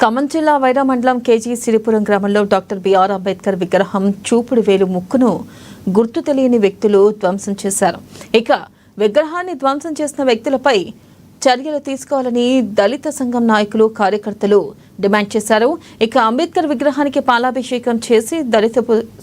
ఖమ్మం జిల్లా వైరా మండలం కేజీ సిరిపురం గ్రామంలో డాక్టర్ బిఆర్ అంబేద్కర్ విగ్రహం చూపుడు వేలు ముక్కును గుర్తు తెలియని వ్యక్తులు ధ్వంసం చేశారు. ఇక విగ్రహాన్ని ధ్వంసం చేసిన వ్యక్తులపై చర్యలు తీసుకోవాలని దళిత సంఘం నాయకులు కార్యకర్తలు డిమాండ్ చేశారు. ఇక అంబేద్కర్ విగ్రహానికి పాలాభిషేకం చేసి దళిత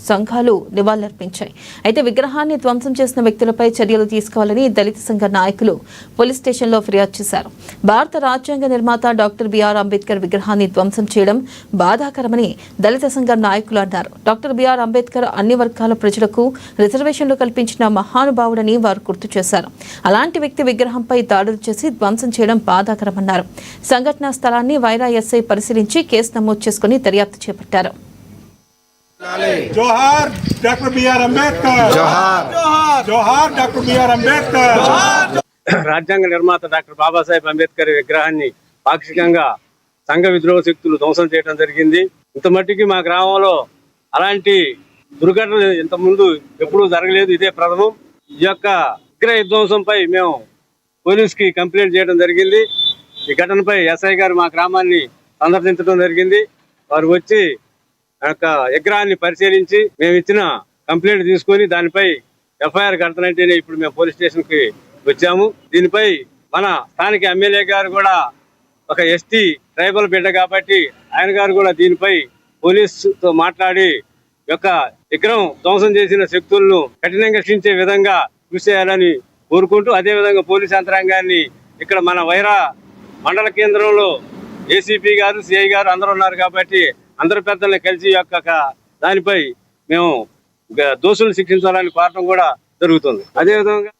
సంఘాలు నివాళులర్పించాయి. అయితే విగ్రహాన్ని ధ్వంసం చేసిన వ్యక్తులపై చర్యలు తీసుకోవాలని దళిత సంఘ నాయకులు పోలీస్ స్టేషన్లో ఫిర్యాదు చేశారు. భారత రాజ్యాంగ నిర్మాత డాక్టర్ బిఆర్ అంబేద్కర్ విగ్రహాన్ని ధ్వంసం చేయడం బాధాకరమని దళిత సంఘ నాయకులు అన్నారు. డాక్టర్ బిఆర్ అంబేద్కర్ అన్ని వర్గాల ప్రజలకు రిజర్వేషన్లు కల్పించిన మహానుభావుడని వారు గుర్తు చేశారు. అలాంటి వ్యక్తి విగ్రహంపై దాడులు చేసి ధ్వంసం చేయడం బాధాకరమన్నారు. సంఘటనా స్థలాన్ని వైరా ఎస్ఐ పరిశీలించి కేసు నమోదు చేసుకుని దర్యాప్తు చేపట్టారు. జోహార్ డాక్టర్ బిఆర్ అంబేద్కర్, జోహార్ జోహార్ డాక్టర్ బిఆర్ అంబేద్కర్. రాజ్యాంగ నిర్మాత డాక్టర్ బాబాసాహెబ్ అంబేద్కర్ విగ్రహాన్ని పాక్షికంగా సంఘ విద్రోహ శక్తులు ధ్వంసం చేయడం జరిగింది. ఇంత మట్టికి మా గ్రామంలో అలాంటి దుర్ఘటనలు ఇంత ముందు ఎప్పుడూ జరగలేదు, ఇదే ప్రథమం. ఈ యొక్క విగ్రహ విధ్వంసంపై మేము పోలీసుకి కంప్లైంట్ చేయడం జరిగింది. ఈ ఘటనపై ఎస్ఐ గారు మా గ్రామాన్ని సందర్శించడం జరిగింది. వారు వచ్చి విగ్రహాన్ని పరిశీలించి మేము ఇచ్చిన కంప్లైంట్ తీసుకొని దానిపై ఎఫ్ఐఆర్ కడతానంటేనే ఇప్పుడు మేము పోలీస్ స్టేషన్ కి వచ్చాము. దీనిపై మన స్థానిక ఎమ్మెల్యే గారు కూడా ఒక ఎస్టీ ట్రైబల్ బిడ్డ కాబట్టి ఆయన గారు కూడా దీనిపై పోలీసుతో మాట్లాడి యొక్క విగ్రహం ధ్వంసం చేసిన శక్తులను కఠినంగా శిక్షించే విధంగా కృషి చేయాలని కోరుకుంటూ, అదే విధంగా పోలీసు యంత్రాంగాన్ని ఇక్కడ మన వైరా మండల కేంద్రంలో ఏసీపీ గారు, సిఐ గారు అందరూ ఉన్నారు కాబట్టి అందరు పెద్దల్ని కలిసి యొక్క దానిపై మేము దోషులను శిక్షించాలని కోరటం కూడా జరుగుతుంది. అదేవిధంగా